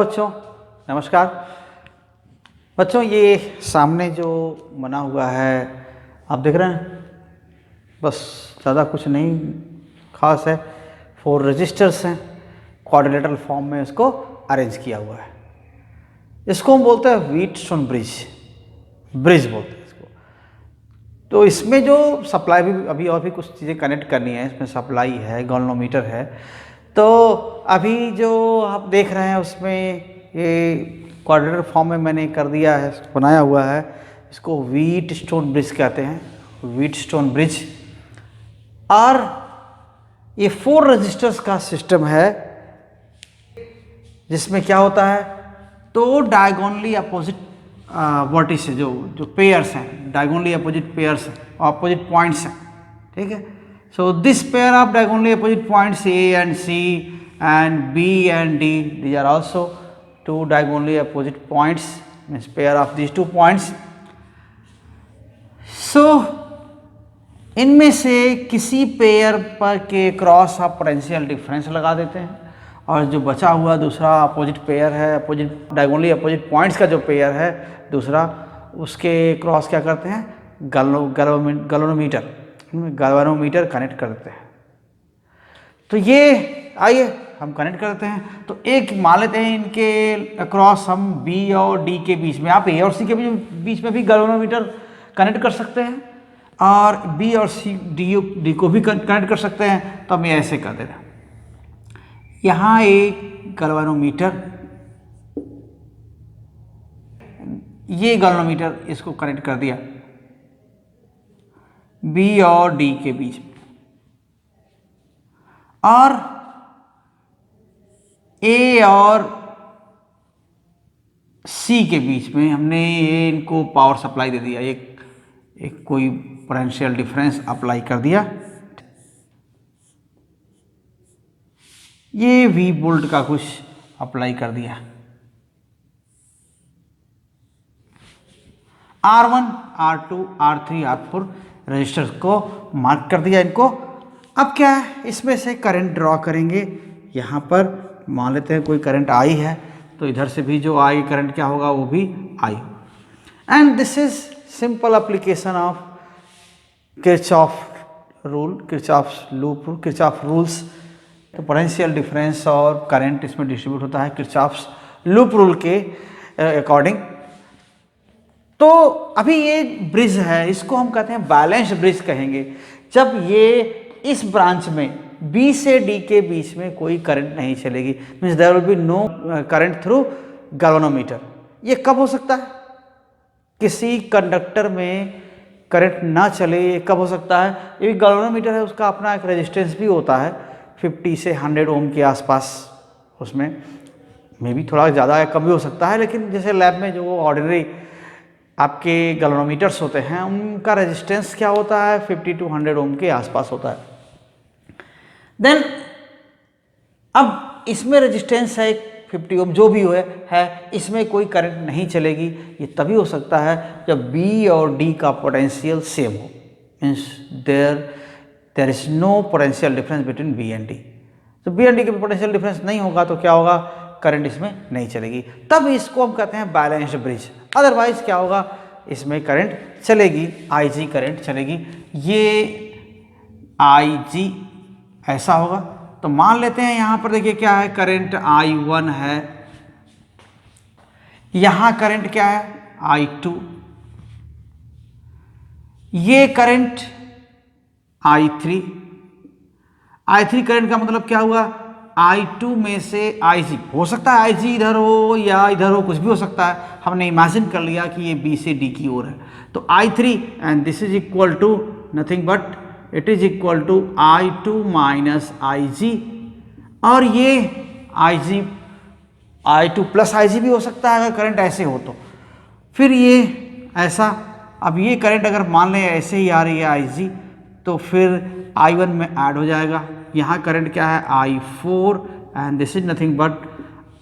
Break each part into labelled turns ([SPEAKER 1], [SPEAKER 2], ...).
[SPEAKER 1] बच्चों, नमस्कार। बच्चों, ये सामने जो बना हुआ है आप देख रहे हैं, बस ज़्यादा कुछ नहीं खास है। 4 रजिस्टर्स हैं, क्वाड्रिलेटरल फॉर्म में इसको अरेंज किया हुआ है। इसको हम बोलते हैं व्हीटस्टोन ब्रिज बोलते हैं इसको। तो इसमें जो सप्लाई भी अभी और भी कुछ चीज़ें कनेक्ट करनी है, इसमें सप्लाई है, गैल्वेनोमीटर है। तो अभी जो आप देख रहे हैं उसमें ये क्वाड्रिलेटरल फॉर्म में मैंने कर दिया है, बनाया हुआ है। इसको व्हीटस्टोन ब्रिज कहते हैं, व्हीटस्टोन ब्रिज। और ये 4 रजिस्टर्स का सिस्टम है जिसमें क्या होता है, तो डायगोनली अपोजिट वर्टिस जो पेयर्स हैं, डायगोनली अपोजिट पेयर्स हैं, अपोजिट पॉइंट्स हैं, ठीक है। So this pair of diagonally opposite points A and C and B and D, these are also 2 diagonally opposite points, means pair of these 2 points. So इनमें से किसी pair पर के cross आप पोटेंशियल डिफरेंस लगा देते हैं, और जो बचा हुआ दूसरा अपोजिट पेयर है, अपोजिट डायगोनली अपोजिट पॉइंट्स का जो पेयर है दूसरा, उसके क्रॉस क्या करते हैं, गैल्वेनोमीटर कनेक्ट कर देते हैं। तो ये आइए हम कनेक्ट करते हैं। तो एक मान लेते हैं इनके अक्रॉस हम B और D के बीच में, आप A और C के बीच में भी गैल्वेनोमीटर कनेक्ट कर सकते हैं, और B और C D को भी कनेक्ट कर सकते हैं। तो हम ये ऐसे कर देना, यहाँ एक गैल्वेनोमीटर, ये गैल्वेनोमीटर इसको कनेक्ट कर दिया B और D के बीच में, और A और C के बीच में हमने ये इनको पावर सप्लाई दे दिया, एक कोई पोटेंशियल डिफरेंस अप्लाई कर दिया। ये V वोल्ट का कुछ अप्लाई कर दिया। R1, R2, R3, R4 registers को मार्क कर दिया इनको। अब क्या है, इसमें से करंट ड्रॉ करेंगे। यहाँ पर मान लेते हैं कोई करंट आई है, तो इधर से भी जो आई करंट क्या होगा, वो भी आई। And this is simple application of Kirchhoff rule, Kirchhoff rules. तो पोटेंशियल डिफरेंस और करंट इसमें डिस्ट्रीब्यूट होता है किरचॉफ लूप रूल के अकॉर्डिंग। तो अभी ये ब्रिज है, इसको हम कहते हैं बैलेंस्ड ब्रिज कहेंगे, जब ये इस ब्रांच में B से D के बीच में कोई करंट नहीं चलेगी, means there will be no current through galvanometer. ये कब हो सकता है, किसी कंडक्टर में करंट ना चले, ये कब हो सकता है, ये गैल्वेनोमीटर है, उसका अपना एक रेजिस्टेंस भी होता है 50 से 100 ओम के आसपास। उसमें मे भी थोड़ा ज़्यादा या कम भी हो सकता है, लेकिन जैसे लैब में जो ऑर्डिनरी आपके गैल्वेनोमीटर्स होते हैं उनका रेजिस्टेंस क्या होता है, 50 to 100 ओम के आसपास होता है। देन अब इसमें रेजिस्टेंस है 50 ओम, जो भी है, इसमें कोई करंट नहीं चलेगी। ये तभी हो सकता है जब B और D का पोटेंशियल सेम हो, means there is no potential difference between B and D। तो B एंड D के पोटेंशियल डिफरेंस नहीं होगा तो क्या होगा, करंट इसमें नहीं चलेगी, तब इसको हम कहते हैं बैलेंस्ड ब्रिज। अदरवाइज क्या होगा, इसमें करंट चलेगी, IG करंट चलेगी, ये IG ऐसा होगा। तो मान लेते हैं यहाँ पर देखिए क्या है, करंट I1 है, यहाँ करंट क्या है, I2, ये करंट I3 करंट का मतलब क्या हुआ, I2 में से IG, हो सकता है IG इधर हो या इधर हो, कुछ भी हो सकता है। हमने इमेजिन कर लिया कि ये B से D की ओर है, तो I3 and this is equal to nothing but it is equal to I2 minus IG, और ये I2 प्लस IG भी हो सकता है अगर करंट ऐसे हो तो। फिर ये ऐसा, अब ये करंट अगर मान लें ऐसे ही आ रही है IG, तो फिर I1 में ऐड हो जाएगा। यहाँ करंट क्या है, I4 and this is nothing but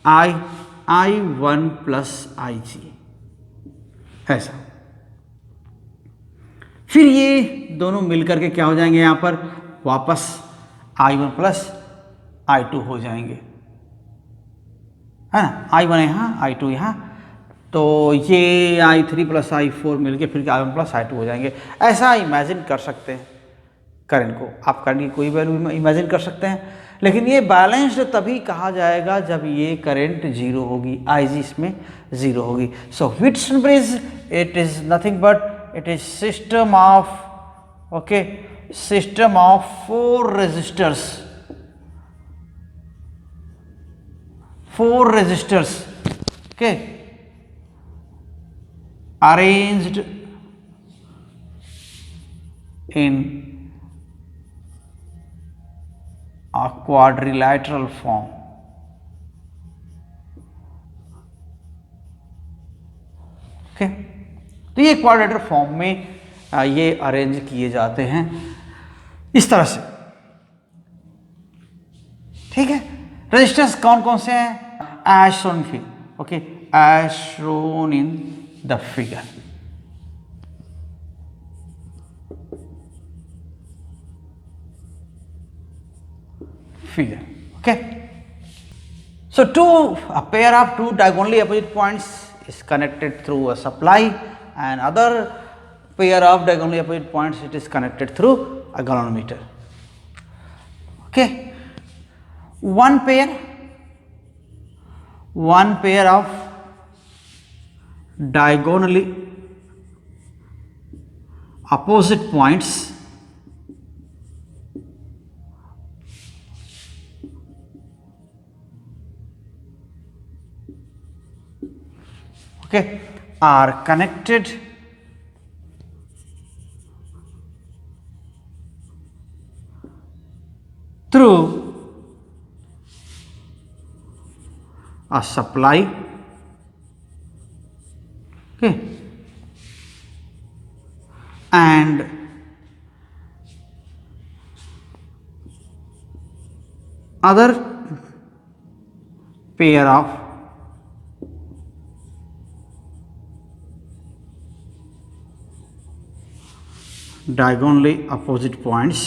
[SPEAKER 1] I1 plus IG, ऐसा। फिर ये दोनों मिलकर के क्या हो जाएंगे, यहाँ पर वापस I1 प्लस I2 हो जाएंगे, है ना, I1 यहाँ, I2 यहाँ, तो ये I3 प्लस I4 मिलके फिर I1 प्लस I2 हो जाएंगे। ऐसा इमेजिन कर सकते हैं करंट को, आप करंट की कोई वैल्यू इमेजिन कर सकते हैं, लेकिन ये बैलेंस्ड तभी कहा जाएगा जब ये करंट जीरो होगी, IG इसमें जीरो होगी। So Wheatstone bridge it is nothing but it is system of, okay, system of 4 resistors, 4 resistors, okay, arranged in a quadrilateral form, okay, तो ये क्वाड्रिलेटरल फॉर्म में ये अरेंज किए जाते हैं इस तरह से, ठीक है। रेजिस्टेंस कौन कौन से हैं, as shown figure, okay, as shown in the figure, okay. So a pair of two diagonally opposite points is connected through a supply, and other pair of diagonally opposite points it is connected through a galvanometer, okay. One pair of diagonally opposite points okay are connected through a supply, okay, and other pair of diagonally opposite points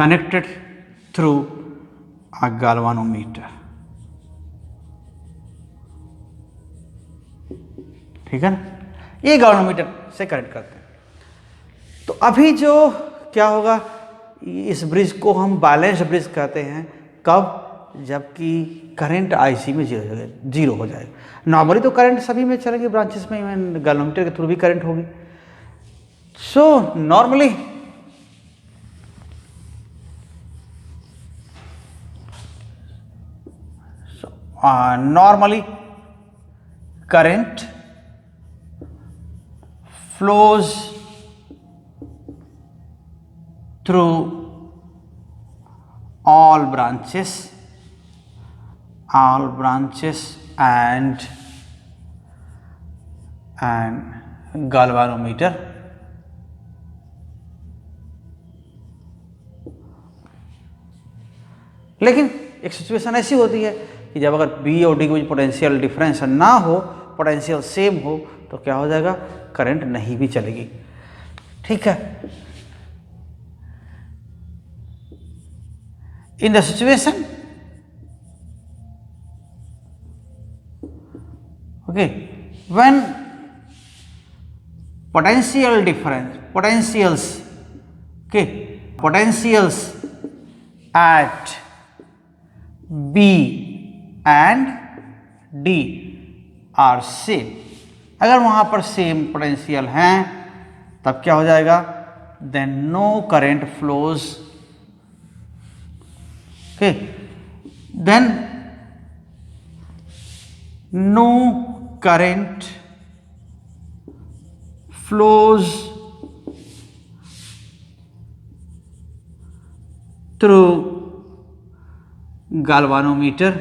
[SPEAKER 1] connected through a galvanometer, ठीक है ना, ये galvanometer से connect करते हैं। तो अभी जो क्या होगा, इस ब्रिज को हम बैलेंस ब्रिज कहते हैं, कब, जबकि करंट IC में जीरो हो जाएगा। नॉर्मली तो करंट सभी में चलेगी ब्रांचेस में, इवन गैल्वेनोमीटर के थ्रू भी करंट होगी। So normally current flows through all branches and galvanometer, लेकिन एक सिचुएशन ऐसी होती है कि जब अगर B और D के बीच पोटेंशियल डिफरेंस ना हो, पोटेंशियल सेम हो, तो क्या हो जाएगा, करंट नहीं भी चलेगी, ठीक है। In the situation, okay, when potentials at B and D are same, अगर वहां पर सेम पोटेंशियल हैं तब क्या हो जाएगा, then no current flows, okay, then no current flows through galvanometer,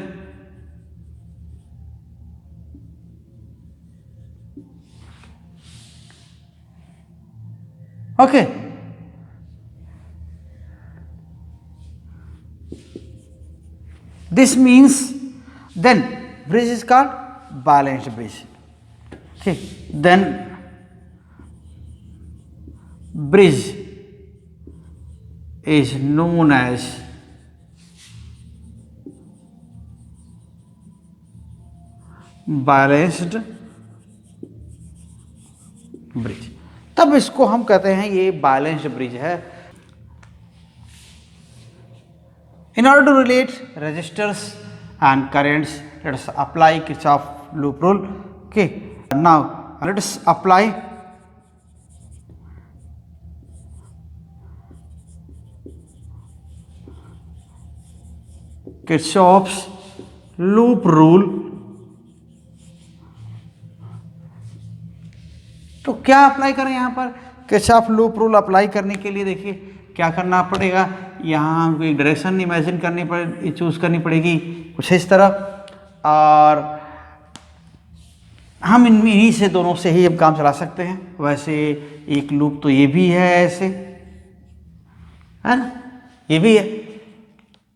[SPEAKER 1] okay. This means then bridge is called balanced bridge. Okay, then bridge is known as balanced bridge. तब इसको हम कहते हैं ये बैलेंस्ड ब्रिज है. In order to relate resistors and currents, let us apply Kirchhoff loop rule. Okay, now let us apply Kirchhoff's loop rule. तो क्या apply करें यहाँ पर? किरचॉफ लूप रूल अप्लाई करने के लिए देखिए क्या करना पड़ेगा. यहाँ हमको एक डायरेक्शन इमेजिन करनी पड़ेगी, चूज करनी पड़ेगी कुछ इस तरह, और हम इन्हीं से दोनों से ही हम काम चला सकते हैं. वैसे एक लूप तो ये भी है ऐसे, है ना, ये भी है,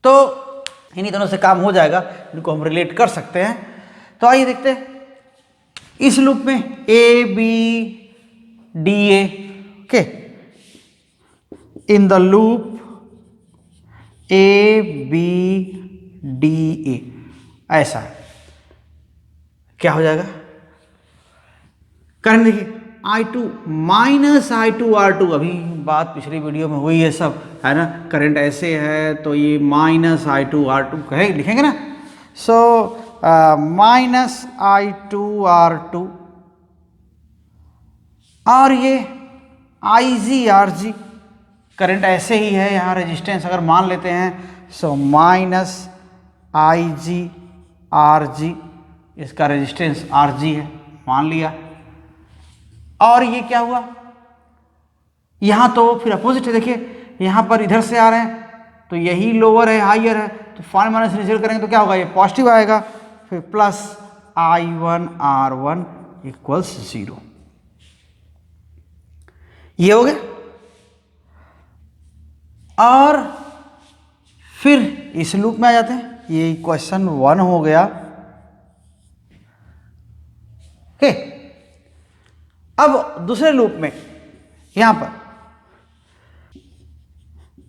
[SPEAKER 1] तो इन्हीं दोनों से काम हो जाएगा. इनको हम रिलेट कर सकते हैं. तो आइए देखते हैं. इस लूप में A B D A. Okay, in the loop A B D A, ऐसा क्या हो जाएगा? करंट देखिए I2 माइनस I2R2. अभी बात पिछली वीडियो में हुई है सब, है ना. करंट ऐसे है तो ये माइनस I2R2 कहे लिखेंगे ना. सो माइनस I2R2 और ये IGRG. करंट ऐसे ही है, यहाँ रेजिस्टेंस अगर मान लेते हैं, सो माइनस IGRG, इसका रेजिस्टेंस RG है, मान लिया. और ये क्या हुआ? यहाँ तो फिर अपोजिट है. देखिए यहाँ पर इधर से आ रहे हैं तो यही लोअर है, हाइयर है, तो फाइव माइनस इनिशियल करेंगे तो क्या होगा? ये पॉजिटिव आएगा. फिर प्लस I1R1 इक्वल्स 0. ये हो गया. और फिर इस लूप में आ जाते हैं. ये क्वेश्चन 1 हो गया. ओके, अब दूसरे लूप में यहां पर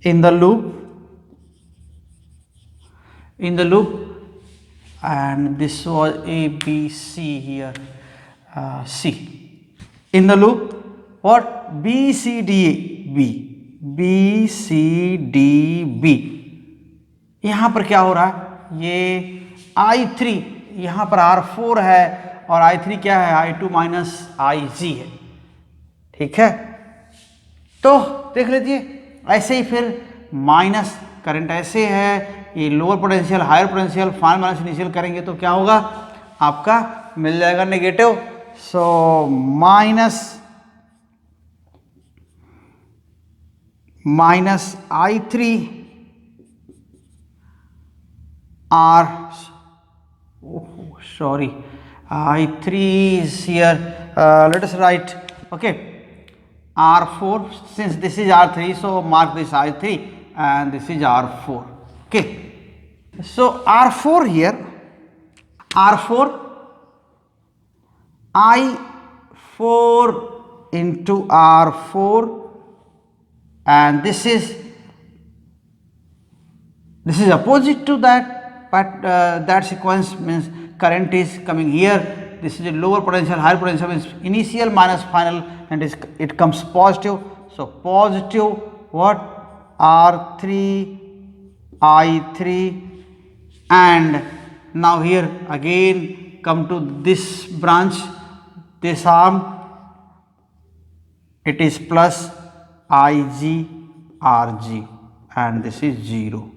[SPEAKER 1] इन the loop and this was A B C here, C in the loop. What? B C D B C D B. यहां पर क्या हो रहा है? ये I3 यहां पर R4 है और I3 क्या है? I2 माइनस IG है. ठीक है, तो देख लीजिए ऐसे ही. फिर माइनस करंट ऐसे है, ये lower potential higher potential, final minus initial करेंगे तो क्या होगा? आपका मिल जाएगा negative. So minus I3 R, sorry, I3 is here. Let us write, okay, R4, since this is R3, so mark this I3 and this is R4. Okay, so R4 here, R4 I4 into R4, and this is opposite to that, but that sequence means current is coming here. This is a lower potential, higher potential means initial minus final, and it comes positive. So positive what? R3 I3, and now here again come to this branch, this arm, it is plus IGRG, and this is 0.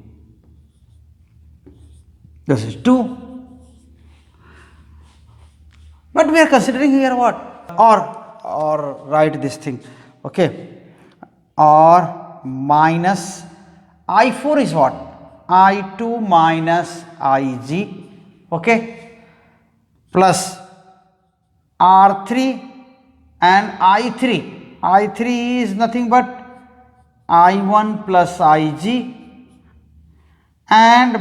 [SPEAKER 1] This is 2. But we are considering here what? Or write this thing, okay, or minus I4 is what? I2 minus IG, okay, plus R3 and I3. I3 is nothing but I1 plus IG, and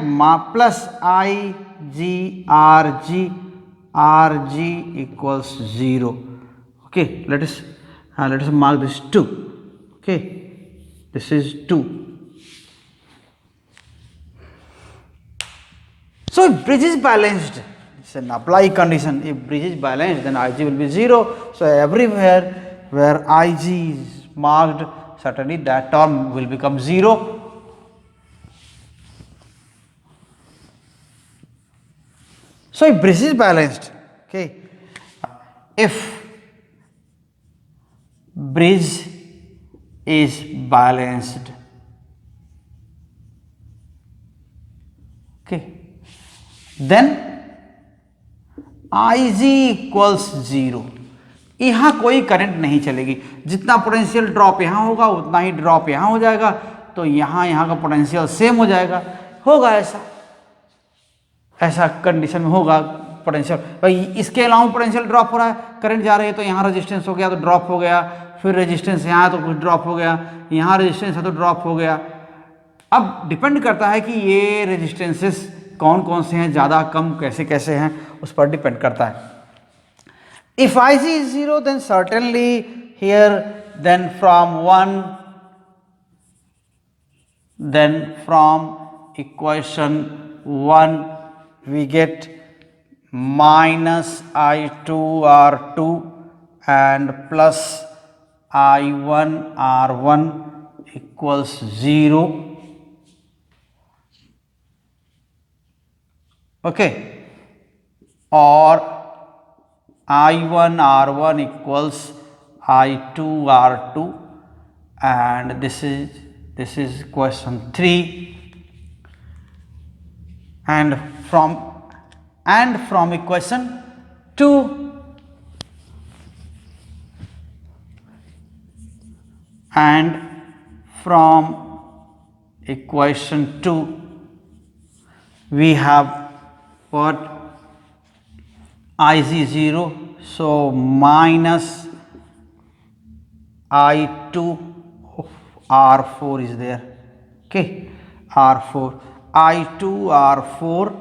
[SPEAKER 1] plus RG equals 0. Okay, let us mark this 2. Okay, this is 2. So if bridge is balanced, it's an apply condition. If bridge is balanced, then Ig will be 0. So everywhere where Ig is marked, certainly that term will become 0. So if bridge is balanced, okay, if bridge is balanced, okay, then Ig equals 0. यहाँ कोई current नहीं चलेगी, जितना potential drop यहाँ होगा उतना ही drop यहाँ हो जाएगा, तो यहाँ का पोटेंशियल सेम हो जाएगा, होगा ऐसा कंडीशन में होगा पोटेंशियल। भाई इसके अलावा पोटेंशियल ड्रॉप हो रहा है, करंट जा रही है तो यहाँ रेजिस्टेंस हो गया तो ड्रॉप हो गया, फिर रेजिस्टेंस यहाँ तो कुछ ड्रॉप हो गया, यहाँ रेजिस्टेंस है तो ड्रॉप हो गया। अब डिपेंड करता है कि ये रेजिस्टेंसेस कौन कौन से हैं, ज़्यादा कम कैसे कैसे हैं, उस पर डिपेंड करता है। If Ig is 0 then certainly here then from equation 1 we get minus I2R2 and plus I1R1 equals 0. Okay, or I1R1 equals I2R2, and this is question 3, and from equation 2 we have what? Ig 0, so minus I2 R4 is there. Okay, R4, I2 R4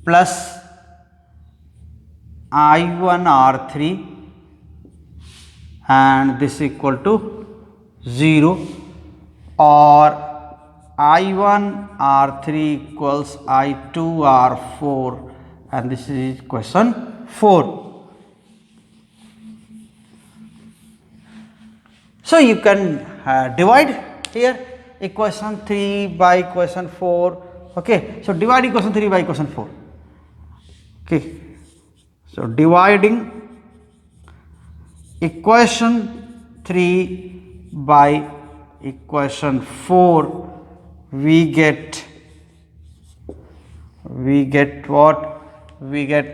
[SPEAKER 1] plus I1 R3, and this equal to 0, or I1 R3 equals I2 R4, and this is question 4. So you can divide here equation 3 by equation 4. Okay, so divide equation 3 by equation 4. Okay, so dividing equation 3 by equation 4, we get what? We get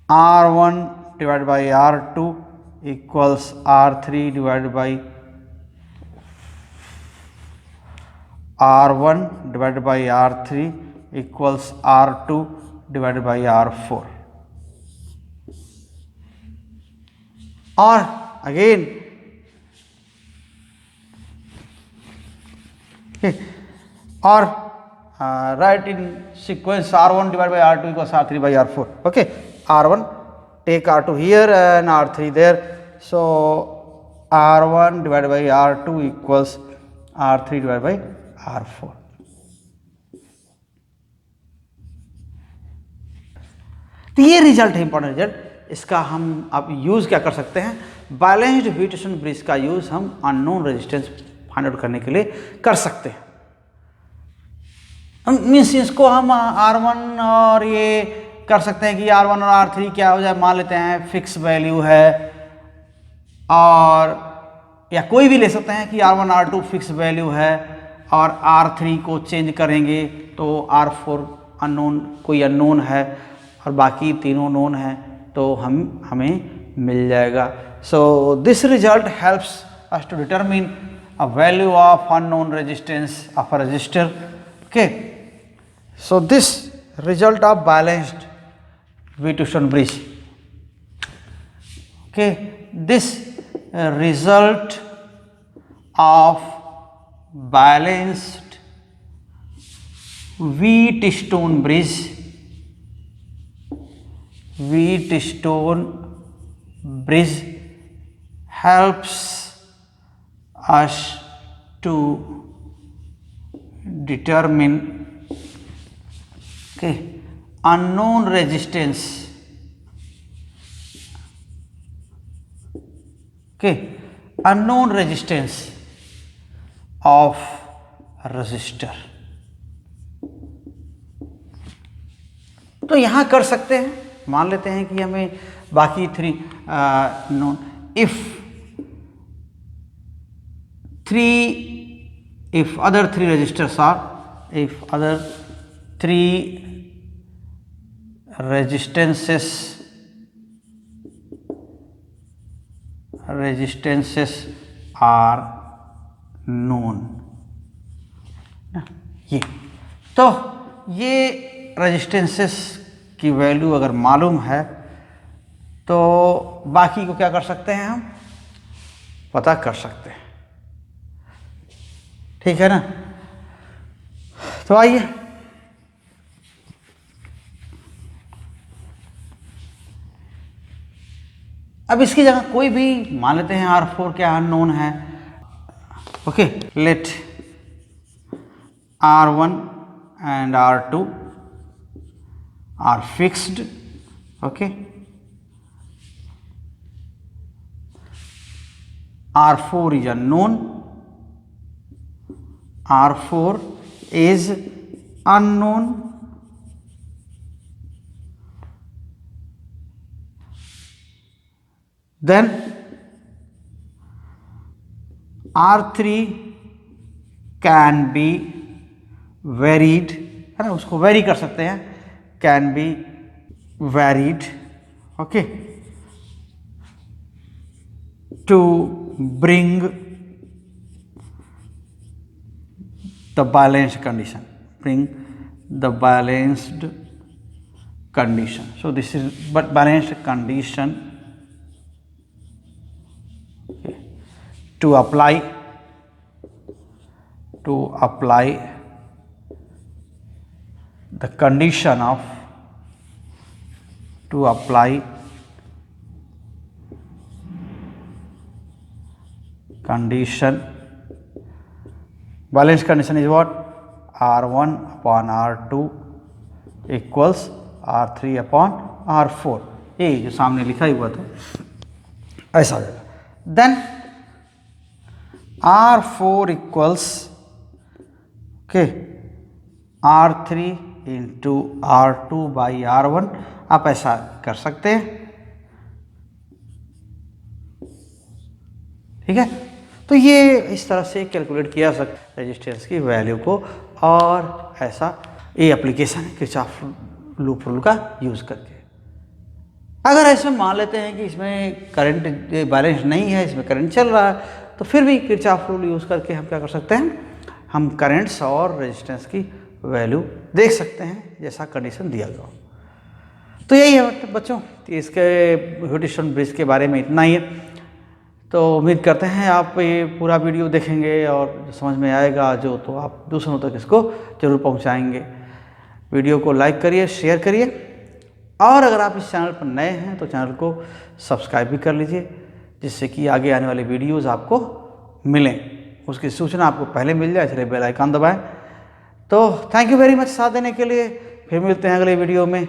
[SPEAKER 1] R1 divided by R2 equals R3 divided by R1 divided by R3 equals R2 divided by R4. Or again, okay, or write in sequence R1 divided by R2 equals R3 by R4. Okay, R1, take R2 here and R3 there, so R1 divided by R2 equals R3 divided by R4. तो ये result है, important result. इसका हम अब use क्या कर सकते हैं, बैलेंस्ड व्हीटसन ब्रिज का यूज़ हम अननोन रेजिस्टेंस फाइंड आउट करने के लिए कर सकते हैं। मीन्स इसको हम R1 और ये कर सकते हैं कि R1 और R3 क्या हो जाए, मान लेते हैं फिक्स वैल्यू है, और या कोई भी ले सकते हैं कि R1 R2 फिक्स वैल्यू है और R3 को चेंज करेंगे तो R4 अननोन, कोई अननोन है और बाकी तीनों नोन है, तो हमें मिल जाएगा। So this result helps us to determine a value of unknown resistance of a resistor. Okay, so this result of balanced Wheatstone bridge. Okay, this result of balanced Wheatstone bridge, helps us to determine unknown resistance, unknown resistance of resistor। तो यहां कर सकते हैं, मान लेते हैं कि हमें बाकी 3 known, if other 3 resistors are, if other 3 resistances are known, ये तो ये रेजिस्टेंसेस की वैल्यू अगर मालूम है तो बाकी को क्या कर सकते हैं, हम पता कर सकते हैं। ठीक है ना। तो आइए अब इसकी जगह कोई भी मान लेते हैं R4 क्या अननोन है। Okay, let R1 and R2 are fixed। okay, R4 is unknown, R4 is unknown, then R3 can be varied, है ना, उसको वेरी कर सकते हैं, can be varied, okay, to bring the balanced condition, bring the balanced condition। so this is but balanced condition, okay, to apply the condition of balance condition is what? R1 upon R2 equals R3 upon R4, ये जो सामने लिखा ही हुआ था ऐसा हो जाएगा। Then R4 equals R3 into R2 by R1, आप ऐसा कर सकते हैं। ठीक है, तो ये इस तरह से कैलकुलेट किया सकता है रेजिस्टेंस की वैल्यू को, और ऐसा ये एप्लीकेशन है किरचॉफ लूप रूल का यूज़ करके। अगर ऐसे मान लेते हैं कि इसमें करंट बैलेंस नहीं है, इसमें करंट चल रहा है, तो फिर भी किरचॉफ रूल यूज़ करके हम क्या कर सकते हैं, हम करंट्स और रेजिस्टेंस की वैल्यू देख सकते हैं जैसा कंडीशन दिया गया। तो यही है बच्चों, इसके व्हीटस्टोन ब्रिज के बारे में इतना ही है। तो उम्मीद करते हैं आप ये पूरा वीडियो देखेंगे और समझ में आएगा जो, तो आप दूसरों तक इसको जरूर पहुंचाएंगे। वीडियो को लाइक करिए, शेयर करिए, और अगर आप इस चैनल पर नए हैं तो चैनल को सब्सक्राइब भी कर लीजिए, जिससे कि आगे आने वाले वीडियोज़ आपको मिलें, उसकी सूचना आपको पहले मिल जाए, इसलिए बेल आइकन दबाएँ। तो थैंक यू वेरी मच साथ देने के लिए, फिर मिलते हैं अगले वीडियो में।